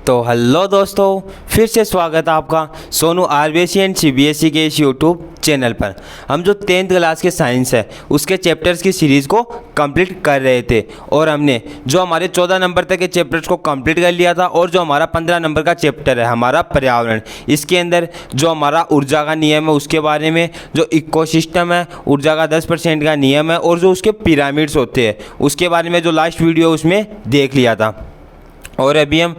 तो हेलो दोस्तों, फिर से स्वागत है आपका सोनू आरबीएसई एंड सीबीएसई के इस यूट्यूब चैनल पर। हम जो 10th क्लास के साइंस है उसके चैप्टर्स की सीरीज़ को कंप्लीट कर रहे थे और हमने जो हमारे 14 नंबर तक के चैप्टर्स को कंप्लीट कर लिया था और जो हमारा 15 नंबर का चैप्टर है हमारा पर्यावरण, इसके अंदर जो हमारा ऊर्जा का नियम है उसके बारे में, जो इकोसिस्टम है, ऊर्जा का 10% का नियम है और जो उसके पिरामिड्स होते हैं उसके बारे में जो लास्ट वीडियो उसमें देख लिया था। और अभी हम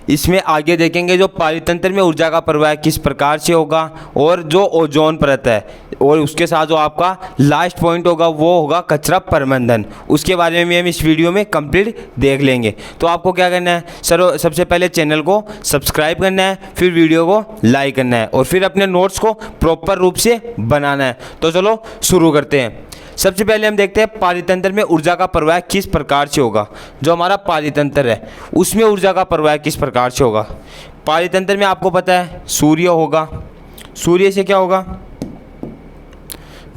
इसमें आगे देखेंगे जो पारितंत्र में ऊर्जा का प्रवाह किस प्रकार से होगा और जो ओजोन परत है, और उसके साथ जो आपका लास्ट पॉइंट होगा वो होगा कचरा प्रबंधन। उसके बारे में हम इस वीडियो में कंप्लीट देख लेंगे। तो आपको क्या करना है, सबसे पहले चैनल को सब्सक्राइब करना है, फिर वीडियो को लाइक करना है और फिर अपने नोट्स को प्रॉपर रूप से बनाना है। तो चलो शुरू करते हैं। सबसे पहले हम देखते हैं पारितंत्र में ऊर्जा का प्रवाह किस प्रकार से होगा। जो हमारा पारितंत्र है उसमें ऊर्जा का प्रवाह किस प्रकार से होगा। पारितंत्र में आपको पता है सूर्य होगा। सूर्य से क्या होगा,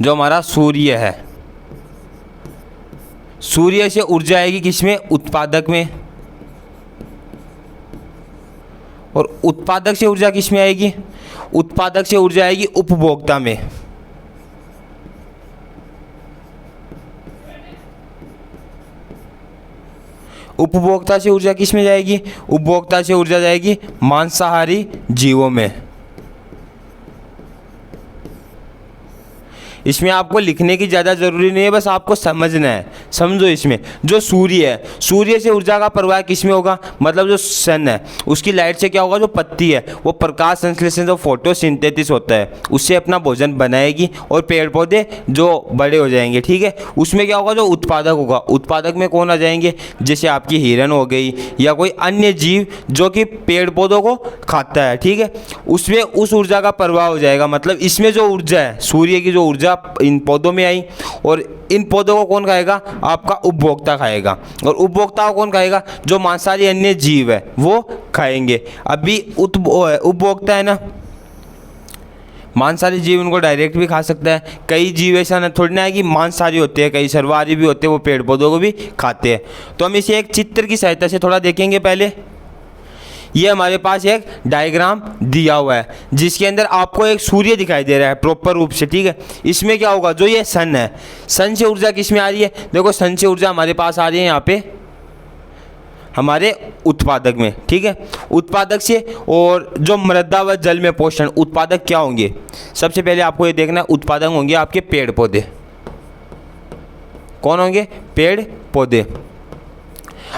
जो हमारा सूर्य है, सूर्य से ऊर्जा आएगी किसमें, उत्पादक में, और उत्पादक से ऊर्जा किसमें आएगी, उत्पादक से ऊर्जा आएगी उपभोक्ता में। उपभोक्ता से ऊर्जा किस में जाएगी, उपभोक्ता से ऊर्जा जाएगी मांसाहारी जीवों में। इसमें आपको लिखने की ज़्यादा ज़रूरी नहीं है, बस आपको समझना है। समझो, इसमें जो सूर्य है, सूर्य से ऊर्जा का प्रवाह किस में होगा, मतलब जो सन है उसकी लाइट से क्या होगा, जो पत्ती है वो प्रकाश संश्लेषण जो फोटोसिंथेसिस होता है उससे अपना भोजन बनाएगी और पेड़ पौधे जो बड़े हो जाएंगे, ठीक है। उसमें क्या होगा, जो उत्पादक होगा, उत्पादक में कौन आ जाएंगे, जैसे आपकी हिरन हो गई या कोई अन्य जीव जो कि पेड़ पौधों को खाता है, ठीक है। उसमें उस ऊर्जा का प्रवाह हो जाएगा। मतलब इसमें जो ऊर्जा है, सूर्य की जो ऊर्जा इन पौधों में आई और इन पौधों को कौन खाएगा, आपका उपभोक्ता खाएगा। और उपभोक्ता को कौन खाएगा, जो मांसाहारी अन्य जीव है वो खाएंगे। अभी उपभोक्ता है ना, मांसाहारी जीव उनको डायरेक्ट भी खा सकता है। कई जीव ऐसा ना थोड़ी ना है कि मांसाहारी होते हैं, कई सर्वाहारी भी होते हैं, वो पेड़ पौधों को भी खाते हैं। तो हम इसे एक चित्र की सहायता से थोड़ा देखेंगे। पहले ये हमारे पास एक डायग्राम दिया हुआ है जिसके अंदर आपको एक सूर्य दिखाई दे रहा है प्रॉपर रूप से, ठीक है। इसमें क्या होगा, जो ये सन है, सन से ऊर्जा किस में आ रही है, देखो सन से ऊर्जा हमारे पास आ रही है यहाँ पे हमारे उत्पादक में, ठीक है। उत्पादक से, और जो मृदा व जल में पोषण, उत्पादक क्या होंगे, सबसे पहले आपको ये देखना है, उत्पादक होंगे आपके पेड़ पौधे। कौन होंगे, पेड़ पौधे।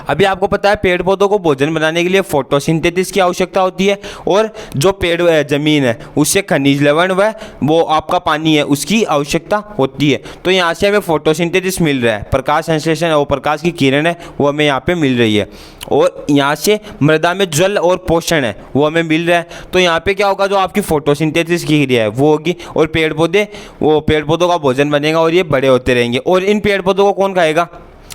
अभी आपको पता है पेड़ पौधों को भोजन बनाने के लिए फोटोसिंथेसिस की आवश्यकता होती है, और जो पेड़ ज़मीन है उससे खनिज लवण व वो आपका पानी है उसकी आवश्यकता होती है। तो यहाँ से हमें फोटोसिंथेसिस मिल रहा है, प्रकाश संश्लेषण और प्रकाश की किरण है वो हमें यहाँ पे मिल रही है, और यहाँ से मृदा में जल और पोषण है वो हमें मिल रहा है। तो यहाँ पे क्या होगा, जो आपकी फोटोसिंथेसिस की क्रिया है वो होगी और पेड़ पौधे, वो पेड़ पौधों का भोजन बनेगा और ये बड़े होते रहेंगे। और इन पेड़ पौधों को कौन खाएगा,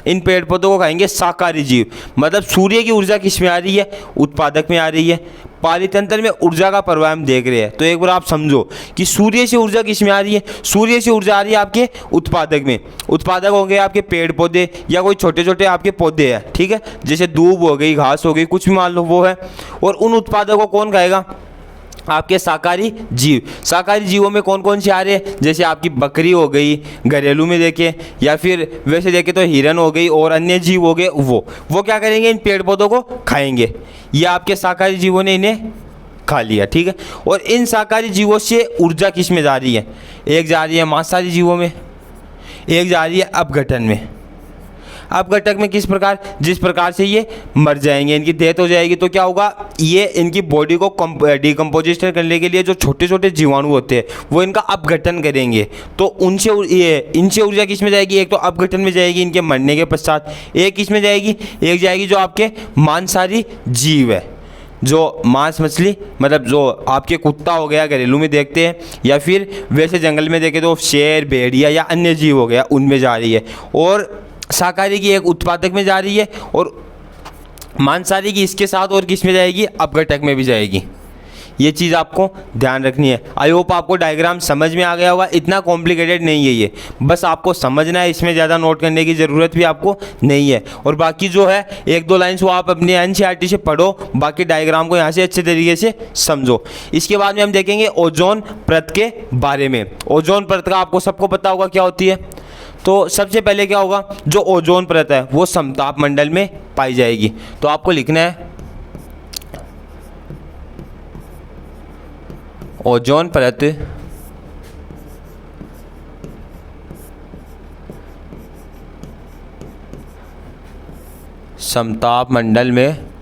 इन पेड़ पौधों को खाएंगे शाकाहारी जीव। मतलब सूर्य की ऊर्जा किस में आ रही है, उत्पादक में आ रही है। पारितंत्र में ऊर्जा का प्रवाह हम देख रहे हैं, तो एक बार आप समझो कि सूर्य से ऊर्जा किस में आ रही है, सूर्य से ऊर्जा आ रही है आपके उत्पादक में। उत्पादक हो गए आपके पेड़ पौधे या कोई छोटे छोटे आपके पौधे हैं, ठीक है, जैसे दूब हो गई, घास हो गई, कुछ भी मान लो वो है। और उन उत्पादकों को कौन खाएगा, आपके शाकाहारी जीव। शाकाहारी जीवों में कौन कौन से आ रहे हैं, जैसे आपकी बकरी हो गई घरेलू में देखे, या फिर वैसे देखे तो हिरन हो गई और अन्य जीव हो गए, वो क्या करेंगे, इन पेड़ पौधों को खाएंगे। ये आपके शाकाहारी जीवों ने इन्हें खा लिया, ठीक है। और इन शाकाहारी जीवों से ऊर्जा किस में जा रही है, एक जा रही है मांसाहारी जीवों में, एक जा रही है अपघटन में। अपघटक में किस प्रकार, जिस प्रकार से ये मर जाएंगे, इनकी डेथ हो जाएगी, तो क्या होगा, ये इनकी बॉडी को डिकम्पोजिशन करने के लिए जो छोटे छोटे जीवाणु होते हैं वो इनका अपघटन करेंगे। तो उनसे इनसे ऊर्जा किस में जाएगी, एक तो अपघटन में जाएगी इनके मरने के पश्चात, एक किस में जाएगी, एक जाएगी जो आपके मांसाहारी जीव है, जो मांस मछली, मतलब जो आपके कुत्ता हो गया घरेलू में देखते हैं, या फिर वैसे जंगल में देखें तो शेर, भेड़िया या अन्य जीव हो गया, उनमें जा रही है। और शाकाहारी की एक उत्पादक में जा रही है, और मांसाहारी की इसके साथ और किस में जाएगी, अपघटक में भी जाएगी। ये चीज़ आपको ध्यान रखनी है। आई होप आपको डायग्राम समझ में आ गया होगा। इतना कॉम्प्लिकेटेड नहीं है ये, बस आपको समझना है, इसमें ज़्यादा नोट करने की ज़रूरत भी आपको नहीं है। और बाकी जो है 1-2 लाइन्स वो आप अपने NCERT से पढ़ो, बाकी डायग्राम को यहाँ से अच्छे तरीके से समझो। इसके बाद में हम देखेंगे ओजोन परत के बारे में। ओजोन परत का आपको सबको पता होगा क्या होती है। तो सबसे पहले क्या होगा, जो ओजोन परत है वो समताप मंडल में पाई जाएगी। तो आपको लिखना है ओजोन परत समताप मंडल में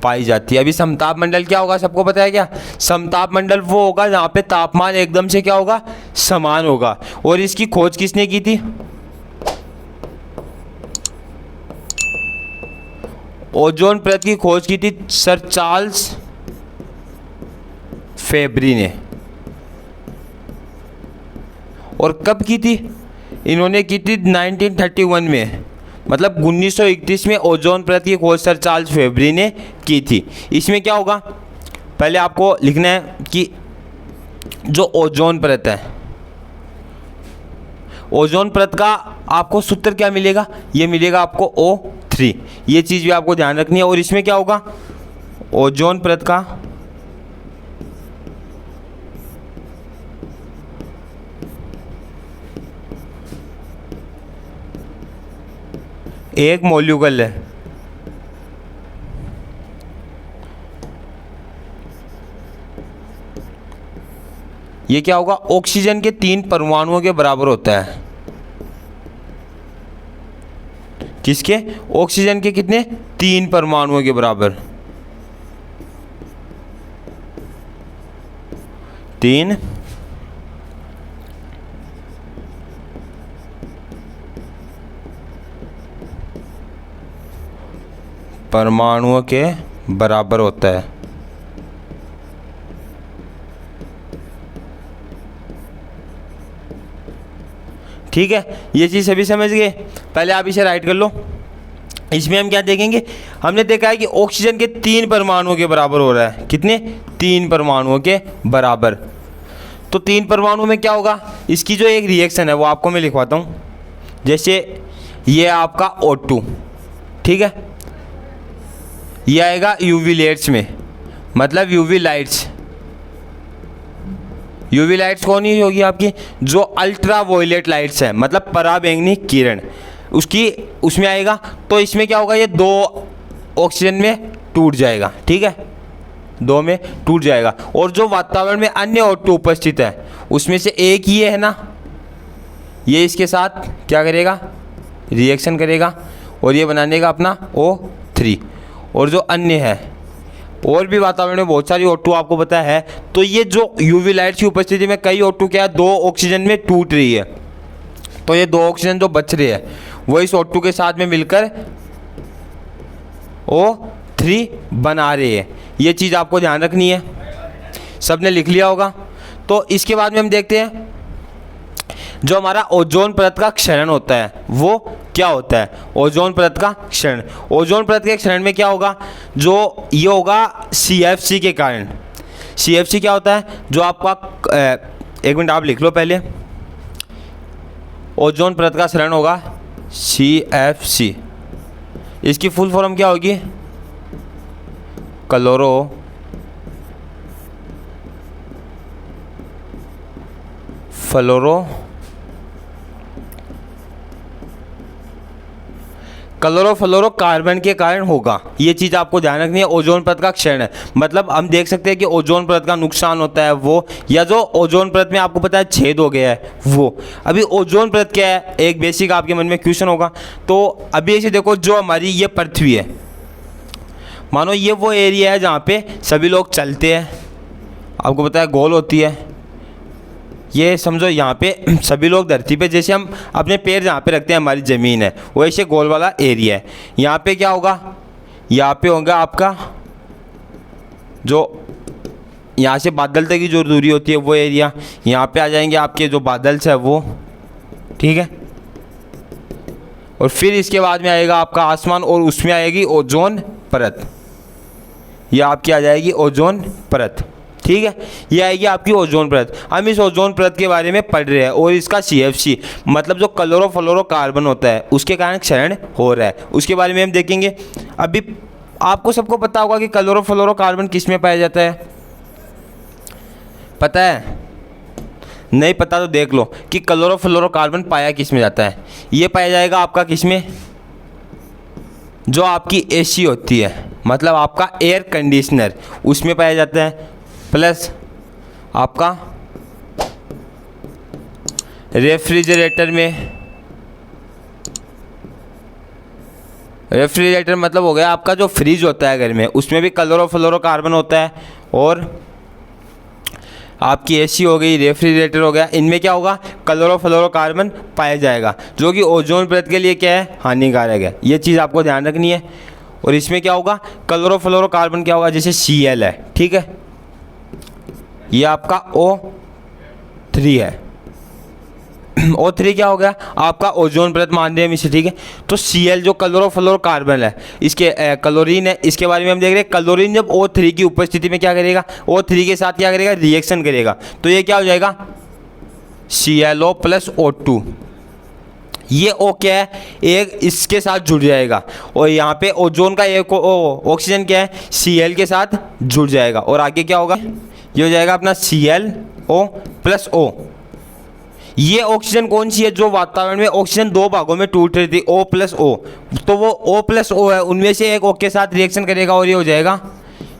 पाई जाती है। अभी समताप मंडल क्या होगा सबको पता है क्या? समताप मंडल वो होगा जहाँ पे तापमान एकदम से क्या होगा, समान होगा। और इसकी खोज किसने की थी? ओजोन परत की खोज की थी सर चार्ल्स फेब्री ने। और कब की थी? इन्होंने की थी 1931 में, मतलब 1931 में ओजोन परत की खोज सर चार्ल्स फेब्री ने की थी। इसमें क्या होगा, पहले आपको लिखना है कि जो ओजोन परत है, ओजोन परत का आपको सूत्र क्या मिलेगा, ये मिलेगा आपको O3। ये चीज़ भी आपको ध्यान रखनी है। और इसमें क्या होगा, ओजोन परत का एक मॉलिक्यूल है, ये क्या होगा, ऑक्सीजन के 3 परमाणुओं के बराबर होता है। किसके? ऑक्सीजन के कितने? 3 परमाणुओं के बराबर। 3 परमाणुओं के बराबर होता है। ठीक है, ये चीज़ सभी समझ गए। पहले आप इसे राइट कर लो। इसमें हम क्या देखेंगे, हमने देखा है कि ऑक्सीजन के 3 परमाणुओं के बराबर हो रहा है। कितने? 3 परमाणुओं के बराबर। तो 3 परमाणु में क्या होगा, इसकी जो एक रिएक्शन है वो आपको मैं लिखवाता हूँ। जैसे ये आपका O2, ठीक है, ये आएगा यूवी लाइट्स में, मतलब यूवी लाइट्स। यूवी लाइट्स कौन ही होगी आपकी, जो अल्ट्रा वायलेट लाइट्स है, मतलब पराबैंगनी किरण, उसमें आएगा। तो इसमें क्या होगा, ये 2 ऑक्सीजन में टूट जाएगा। ठीक है, 2 में टूट जाएगा। और जो वातावरण में अन्य O2 उपस्थित है उसमें से एक ये है ना, ये इसके साथ क्या करेगा, रिएक्शन करेगा और ये बनाने का अपना O3। और जो अन्य है, और भी वातावरण में बहुत सारी O2 आपको पता है। तो ये जो यूवी लाइट्स की उपस्थिति में कई O2 क्या है, 2 ऑक्सीजन में टूट रही है। तो ये 2 ऑक्सीजन जो बच रही है वो इस O2 के साथ में मिलकर O3 बना रही है। ये चीज़ आपको ध्यान रखनी है। सबने लिख लिया होगा। तो इसके बाद में हम देखते हैं जो हमारा ओजोन परत का क्षरण होता है वो क्या होता है। ओजोन परत का क्षरण, ओजोन परत के क्षरण में क्या होगा, जो ये होगा CFC के कारण। CFC क्या होता है, जो आपका 1 मिनट आप लिख लो पहले। ओजोन परत का क्षरण होगा CFC। इसकी फुल फॉर्म क्या होगी, क्लोरो क्लोरोफ्लोरोकार्बन के कारण होगा। ये चीज़ आपको ध्यान रखनी है। ओजोन परत का क्षरण है, मतलब हम देख सकते हैं कि ओजोन परत का नुकसान होता है वो, या जो ओजोन परत में आपको पता है छेद हो गया है वो। अभी ओजोन परत क्या है, एक बेसिक आपके मन में क्वेश्चन होगा। तो अभी ऐसे देखो, जो हमारी ये पृथ्वी है, मानो ये वो एरिया है जहाँ पे सभी लोग चलते हैं, आपको पता है गोल होती है। ये समझो यहाँ पे सभी लोग धरती पे, जैसे हम अपने पैर जहाँ पे रखते हैं, हमारी ज़मीन है वो ऐसे गोल वाला एरिया है। यहाँ पे क्या होगा, यहाँ पे होगा आपका जो यहाँ से बादल तक की जो दूरी होती है वो एरिया। यहाँ पे आ जाएंगे आपके जो बादल है वो, ठीक है। और फिर इसके बाद में आएगा आपका आसमान और उसमें आएगी ओजोन परत। ये आपकी आ जाएगी ओजोन परत, ठीक है। ये आएगी आपकी ओजोन परत। हम इस ओजोन परत के बारे में पढ़ रहे हैं और इसका CFC मतलब जो क्लोरोफ्लोरोकार्बन होता है उसके कारण क्षरण हो रहा है, उसके बारे में हम देखेंगे। अभी आपको सबको पता होगा कि क्लोरोफ्लोरोकार्बन किस में पाया जाता है, पता है? नहीं पता तो देख लो कि क्लोरोफ्लोरोकार्बन पाया किस में जाता है। ये पाया जाएगा आपका किस में, जो आपकी AC होती है, मतलब आपका एयर कंडीशनर, उसमें पाया जाता है। प्लस आपका रेफ्रिजरेटर में, रेफ्रिजरेटर मतलब हो गया आपका जो फ्रिज होता है घर में, उसमें भी क्लोरोफ्लोरोकार्बन होता है। और आपकी AC हो गई, रेफ्रिजरेटर हो गया, इनमें क्या होगा, क्लोरोफ्लोरोकार्बन पाया जाएगा, जो कि ओजोन परत के लिए क्या है, हानिकारक है। ये चीज़ आपको ध्यान रखनी है। और इसमें क्या होगा, क्लोरोफ्लोरोकार्बन क्या होगा, जैसे Cl है, ठीक है, ये आपका O3 है। O3 क्या हो गया, आपका ओजोन परत मान रहे हैं हम इसे, ठीक है। तो Cl जो क्लोरोफ्लोरोकार्बन है, इसके क्लोरीन है, इसके बारे में हम देख रहे हैं। क्लोरीन जब O3 की उपस्थिति में क्या करेगा, O3 के साथ क्या करेगा, रिएक्शन करेगा, तो ये क्या हो जाएगा, ClO + O2। ये O क्या है, एक इसके साथ जुड़ जाएगा, और यहाँ पे ओजोन का एक ऑक्सीजन क्या है, Cl के साथ जुड़ जाएगा, और आगे क्या होगा, ये हो जाएगा अपना ClO + O। ये ऑक्सीजन कौन सी है, जो वातावरण में ऑक्सीजन दो भागों में टूट रही थी, O + O, तो वो O + O है, उनमें से एक O के साथ रिएक्शन करेगा और ये हो जाएगा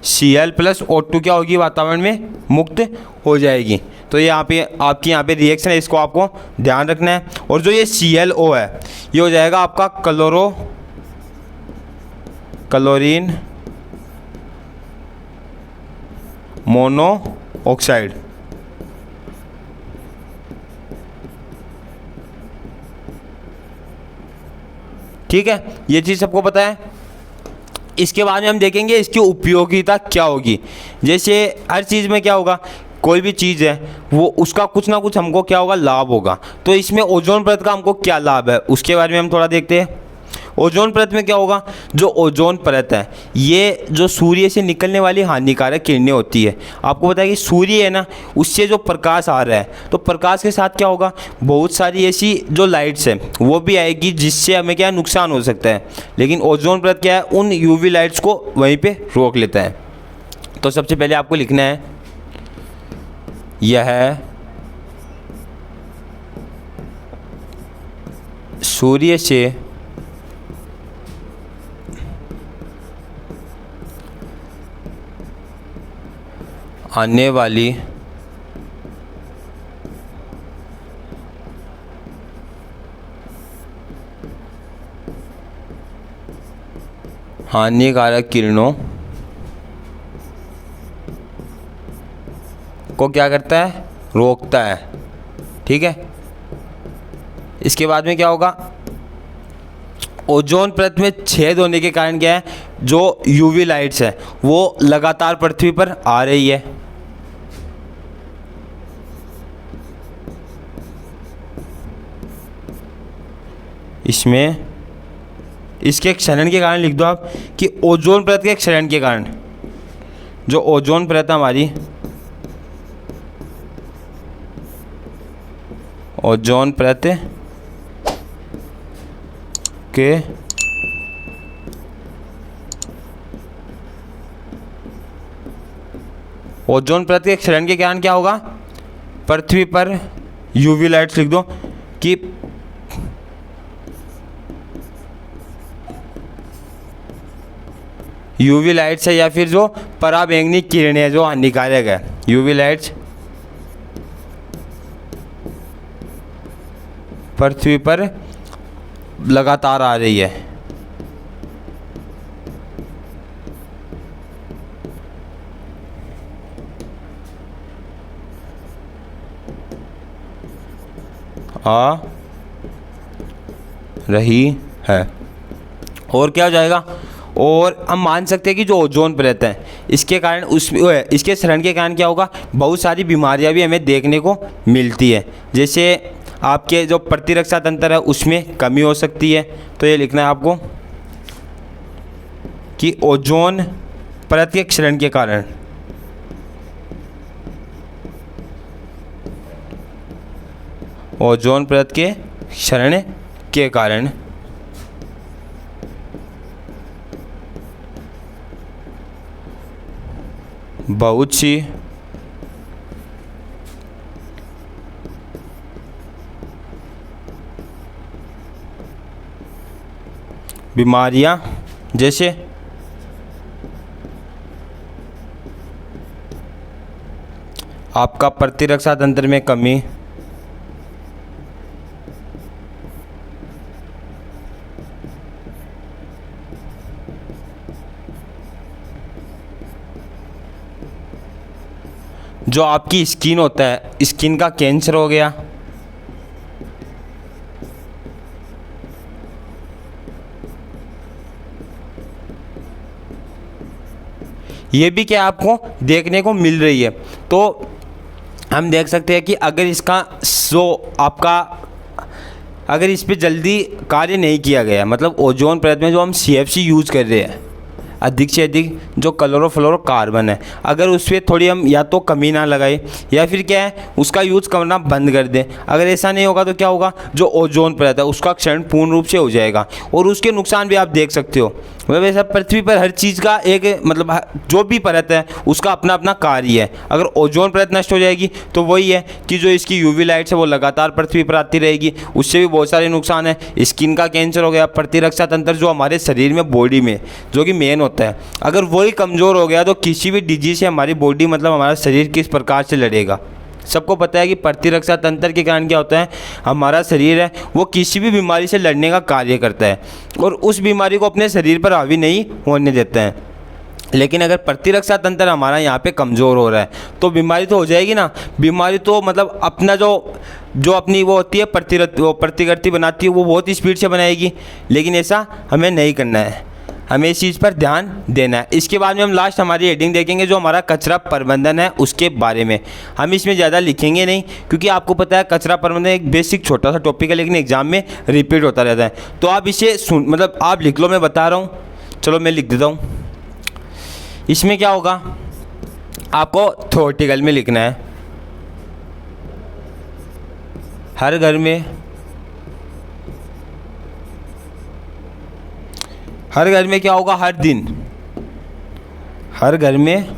Cl + O2, क्या होगी, वातावरण में मुक्त हो जाएगी। तो ये यहाँ पे आपकी यहाँ पे रिएक्शन है, इसको आपको ध्यान रखना है। और जो ये ClO है, ये हो जाएगा आपका क्लोरीन मोनोऑक्साइड, ठीक है। ये चीज़ सबको पता है। इसके बाद में हम देखेंगे इसकी उपयोगिता क्या होगी। जैसे हर चीज़ में क्या होगा, कोई भी चीज़ है वो उसका कुछ ना कुछ हमको क्या होगा, लाभ होगा। तो इसमें ओजोन परत का हमको क्या लाभ है उसके बारे में हम थोड़ा देखते हैं। ओजोन परत में क्या होगा, जो ओजोन परत है, ये जो सूर्य से निकलने वाली हानिकारक किरणें होती है, आपको पता है कि सूर्य है ना, उससे जो प्रकाश आ रहा है, तो प्रकाश के साथ क्या होगा, बहुत सारी ऐसी जो लाइट्स है वो भी आएगी, जिससे हमें क्या नुकसान हो सकता है। लेकिन ओजोन परत क्या है, उन UV लाइट्स को वहीं पे रोक लेता है। तो सबसे पहले आपको लिखना है, यह सूर्य से आने वाली हानिकारक किरणों को क्या करता है, रोकता है, ठीक है। इसके बाद में क्या होगा, ओजोन परत में छेद होने के कारण क्या है, जो UV लाइट्स है वो लगातार पृथ्वी पर आ रही है। इसमें इसके क्षरण के कारण लिख दो आप कि ओजोन परत के क्षरण के कारण, जो ओजोन परत हमारी, ओजोन परत के ओजोन परत के क्षरण के कारण क्या होगा, पृथ्वी पर UV लाइट्स लिख दो कि UV लाइट्स है या फिर जो पराबैंगनी किरणें है जो हानिकारक है, UV लाइट्स पृथ्वी पर लगातार आ रही है। आ रही है। और क्या हो जाएगा, और हम मान सकते हैं कि जो ओजोन परत है इसके कारण इसके क्षरण के कारण क्या होगा, बहुत सारी बीमारियां भी हमें देखने को मिलती है। जैसे आपके जो प्रतिरक्षा तंत्र है उसमें कमी हो सकती है। तो ये लिखना है आपको कि ओजोन परत के क्षरण के कारण ओजोन परत के क्षरण के कारण बहुत सी बीमारियां जैसे आपका प्रतिरक्षा तंत्र में कमी, जो आपकी स्किन होता है, स्किन का कैंसर हो गया, ये भी क्या आपको देखने को मिल रही है। तो हम देख सकते हैं कि अगर इसका जो आपका अगर इस पे जल्दी कार्य नहीं किया गया, मतलब ओजोन परत में जो हम CFC यूज़ कर रहे हैं अधिक से अधिक, जो क्लोरोफ्लोरोकार्बन है, अगर उस पर थोड़ी हम या तो कमी ना लगाए या फिर क्या है उसका यूज़ करना बंद कर दें। अगर ऐसा नहीं होगा तो क्या होगा, जो ओजोन परत है उसका क्षरण पूर्ण रूप से हो जाएगा और उसके नुकसान भी आप देख सकते हो। मतलब ऐसा पृथ्वी पर हर चीज़ का एक मतलब जो भी परत है उसका अपना अपना कार्य है। अगर ओजोन परत नष्ट हो जाएगी तो वही है कि जो इसकी UV लाइट्स है वो लगातार पृथ्वी पर आती रहेगी, उससे भी बहुत सारे नुकसान है। स्किन का कैंसर हो गया, प्रतिरक्षा तंत्र जो हमारे शरीर में बॉडी में जो कि मेन होता है, अगर वही कमज़ोर हो गया तो किसी भी डिजीज से हमारी बॉडी मतलब हमारा शरीर किस प्रकार से लड़ेगा। सबको पता है कि प्रतिरक्षा तंत्र के कारण क्या होता है, हमारा शरीर है वो किसी भी बीमारी से लड़ने का कार्य करता है और उस बीमारी को अपने शरीर पर हावी नहीं होने देता है। लेकिन अगर प्रतिरक्षा तंत्र हमारा यहाँ पे कमज़ोर हो रहा है तो बीमारी तो हो जाएगी ना। बीमारी तो मतलब अपना जो अपनी वो होती है प्रतिकृति बनाती है वो बहुत स्पीड से बनाएगी, लेकिन ऐसा हमें नहीं करना है, हमें इस चीज़ पर ध्यान देना है। इसके बाद में हम लास्ट हमारी हेडिंग देखेंगे जो हमारा कचरा प्रबंधन है उसके बारे में। हम इसमें ज़्यादा लिखेंगे नहीं क्योंकि आपको पता है कचरा प्रबंधन एक बेसिक छोटा सा टॉपिक है लेकिन एग्जाम में रिपीट होता रहता है। तो आप इसे मतलब आप लिख लो, मैं बता रहा हूँ, चलो मैं लिख देता हूँ। इसमें क्या होगा, आपको थ्योरेटिकल में लिखना है हर घर में क्या होगा, हर दिन हर घर में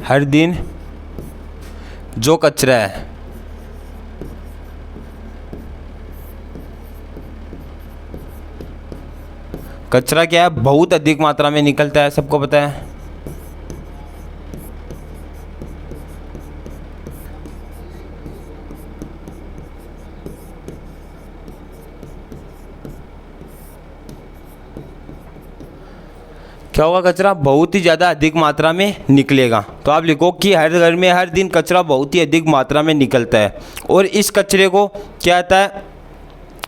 हर दिन जो कचरा है कचरा क्या है बहुत अधिक मात्रा में निकलता है, सबको पता है। क्या होगा, कचरा बहुत ही ज़्यादा अधिक मात्रा में निकलेगा। तो आप लिखो कि हर घर में हर दिन कचरा बहुत ही अधिक मात्रा में निकलता है और इस कचरे को क्या आता है,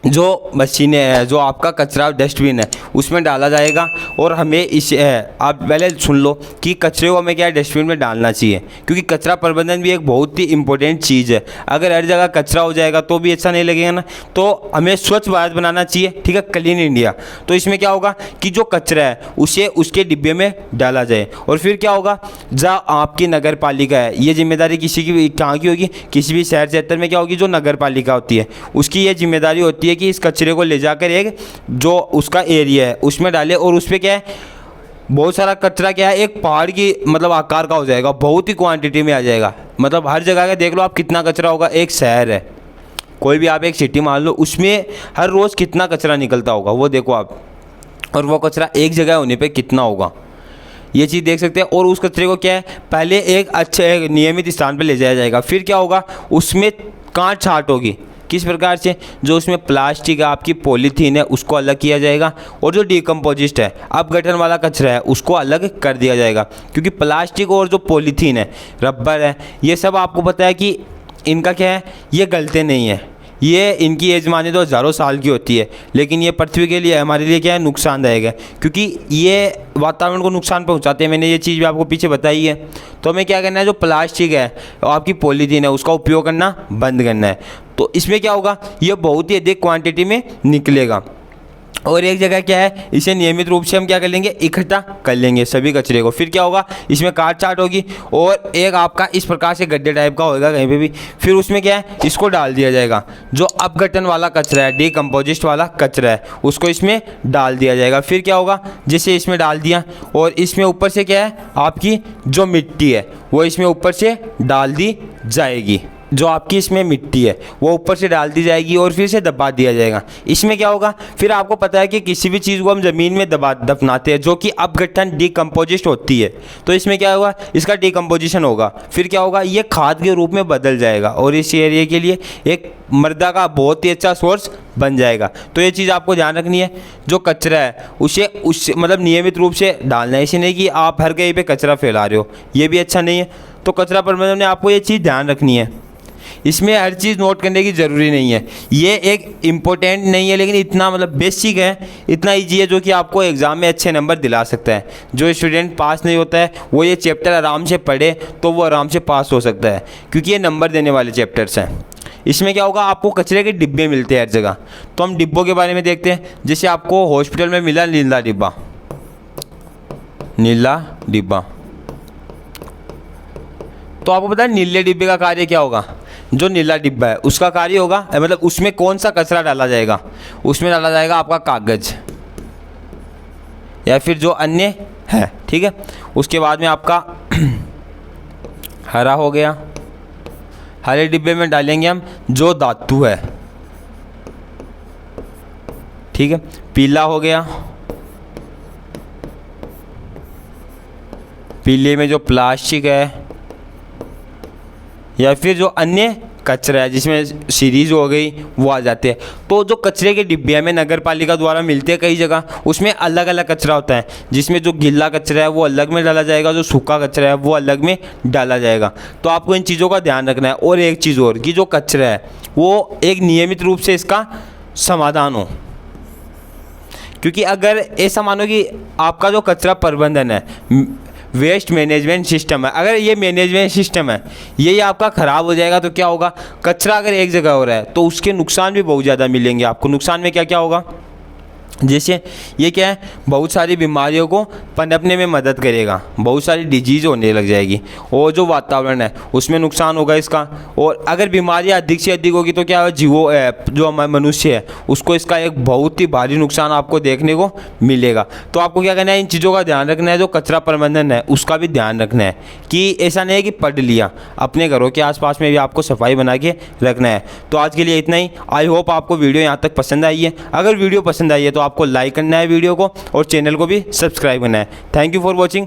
जो मशीनें हैं, जो आपका कचरा डस्टबिन है उसमें डाला जाएगा। और हमें इसे आप पहले सुन लो कि कचरे को हमें क्या है डस्टबिन में डालना चाहिए, क्योंकि कचरा प्रबंधन भी एक बहुत ही इंपॉर्टेंट चीज़ है। अगर हर जगह कचरा हो जाएगा तो भी अच्छा नहीं लगेगा ना। तो हमें स्वच्छ भारत बनाना चाहिए, ठीक है, क्लीन इंडिया। तो इसमें क्या होगा कि जो कचरा है उसे उसके डिब्बे में डाला जाए। और फिर क्या होगा, जहाँ आपकी नगर पालिका है, ये जिम्मेदारी किसी की कहाँ की होगी, किसी भी शहर क्षेत्र में क्या होगी, जो नगर पालिका होती है उसकी ये जिम्मेदारी होती है कि इस कचरे को ले जाकर एक जो उसका एरिया है उसमें डाले। और उस पर क्या है, बहुत सारा कचरा क्या है एक पहाड़ की मतलब आकार का हो जाएगा, बहुत ही क्वांटिटी में आ जाएगा। मतलब हर जगह का देख लो आप कितना कचरा होगा। एक शहर है, कोई भी आप एक सिटी मान लो, उसमें हर रोज़ कितना कचरा निकलता होगा वो देखो आप, और वो कचरा एक जगह होने पे कितना होगा, ये चीज़ देख सकते हैं। और उस कचरे को क्या है पहले एक अच्छे नियमित स्थान पर ले जाया जाएगा। फिर क्या होगा, उसमें काट छांट होगी, किस प्रकार से, जो उसमें प्लास्टिक है, आपकी पॉलीथीन है, उसको अलग किया जाएगा। और जो डिकम्पोजिस्ट है, अपघटन वाला कचरा है, उसको अलग कर दिया जाएगा। क्योंकि प्लास्टिक और जो पॉलीथीन है, रबर है, ये सब आपको पता है कि इनका क्या है, ये गलते नहीं है, ये इनकी एज माने तो हज़ारों साल की होती है, लेकिन ये पृथ्वी के लिए हमारे लिए क्या है, नुकसानदायक है, क्योंकि ये वातावरण को नुकसान पहुंचाते हैं। मैंने ये चीज़ भी आपको पीछे बताई है। तो हमें क्या करना है, जो प्लास्टिक है और आपकी पॉलीथीन है उसका उपयोग करना बंद करना है। तो इसमें क्या होगा, ये बहुत ही अधिक क्वांटिटी में निकलेगा और एक जगह क्या है, इसे नियमित रूप से हम क्या कर लेंगे, इकट्ठा कर लेंगे सभी कचरे को। फिर क्या होगा, इसमें काट छाट होगी और एक आपका इस प्रकार से गड्ढे टाइप का होगा कहीं पे भी। फिर उसमें क्या है, इसको डाल दिया जाएगा। जो अपघटन वाला कचरा है, डिकम्पोजिस्ट वाला कचरा है, उसको इसमें डाल दिया जाएगा। फिर क्या होगा, जैसे इसमें डाल दिया और इसमें ऊपर से क्या है, आपकी जो मिट्टी है वो इसमें ऊपर से डाल दी जाएगी। जो आपकी इसमें मिट्टी है वो ऊपर से डाल दी जाएगी और फिर से दबा दिया जाएगा। इसमें क्या होगा, फिर आपको पता है कि किसी भी चीज़ को हम ज़मीन में दफनाते हैं जो कि अपघटन डिकम्पोजिस्ट होती है, तो इसमें क्या होगा, इसका डिकम्पोजिशन होगा। फिर क्या होगा, ये खाद के रूप में बदल जाएगा और इस एरिया के लिए एक मृदा का बहुत ही अच्छा सोर्स बन जाएगा। तो ये चीज़ आपको ध्यान रखनी है। जो कचरा है उससे मतलब नियमित रूप से डालना है, इसे नहीं कि आप हर कहीं पे कचरा फैला रहे हो, ये भी अच्छा नहीं है। तो कचरा प्रबंधन में आपको ये चीज़ ध्यान रखनी है। इसमें हर चीज़ नोट करने की ज़रूरी नहीं है, ये एक इम्पोर्टेंट नहीं है, लेकिन इतना मतलब बेसिक है, इतना ईजी है जो कि आपको एग्ज़ाम में अच्छे नंबर दिला सकता है। जो स्टूडेंट पास नहीं होता है वो ये चैप्टर आराम से पढ़े तो वो आराम से पास हो सकता है, क्योंकि ये नंबर देने वाले चैप्टर्स हैं। इसमें क्या होगा, आपको कचरे के डिब्बे मिलते हैं हर जगह। तो हम डिब्बों के बारे में देखते हैं। जैसे आपको हॉस्पिटल में मिला नीला डिब्बा, नीला डिब्बा, तो आपको पता है नीले डिब्बे का कार्य क्या होगा। जो नीला डिब्बा है उसका कार्य होगा, मतलब उसमें कौन सा कचरा डाला जाएगा, उसमें डाला जाएगा आपका कागज़ या फिर जो अन्य है, ठीक है। उसके बाद में आपका हरा हो गया, हरे डिब्बे में डालेंगे हम जो धातु है, ठीक है। पीला हो गया, पीले में जो प्लास्टिक है या फिर जो अन्य कचरा है जिसमें सीरीज हो गई वो आ जाते हैं। तो जो कचरे के डिब्बे हमें नगर पालिका द्वारा मिलते हैं कई जगह, उसमें अलग अलग कचरा होता है, जिसमें जो गीला कचरा है वो अलग में डाला जाएगा, जो सूखा कचरा है वो अलग में डाला जाएगा। तो आपको इन चीज़ों का ध्यान रखना है। और एक चीज़ और कि जो कचरा है वो एक नियमित रूप से इसका समाधान हो, क्योंकि अगर ऐसा मानो कि आपका जो कचरा प्रबंधन है, वेस्ट मैनेजमेंट सिस्टम है, अगर ये मैनेजमेंट सिस्टम है ये आपका ख़राब हो जाएगा तो क्या होगा, कचरा अगर एक जगह हो रहा है तो उसके नुकसान भी बहुत ज़्यादा मिलेंगे आपको। नुकसान में क्या क्या होगा, जैसे ये क्या है, बहुत सारी बीमारियों को पनपने में मदद करेगा, बहुत सारी डिजीज़ होने लग जाएगी और जो वातावरण है उसमें नुकसान होगा इसका। और अगर बीमारियां अधिक से अधिक होगी तो क्या है, जो हमारे मनुष्य है उसको इसका एक बहुत ही भारी नुकसान आपको देखने को मिलेगा। तो आपको क्या करना है, इन चीज़ों का ध्यान रखना है। जो कचरा प्रबंधन है उसका भी ध्यान रखना है कि ऐसा नहीं है कि पढ़ लिया, अपने घरों के आसपास में भी आपको सफाई बना के रखना है। तो आज के लिए इतना ही। आई होप आपको वीडियो यहाँ तक पसंद आई है। अगर वीडियो पसंद आई है तो आपको लाइक करना है वीडियो को और चैनल को भी सब्सक्राइब करना है। Thank you for watching.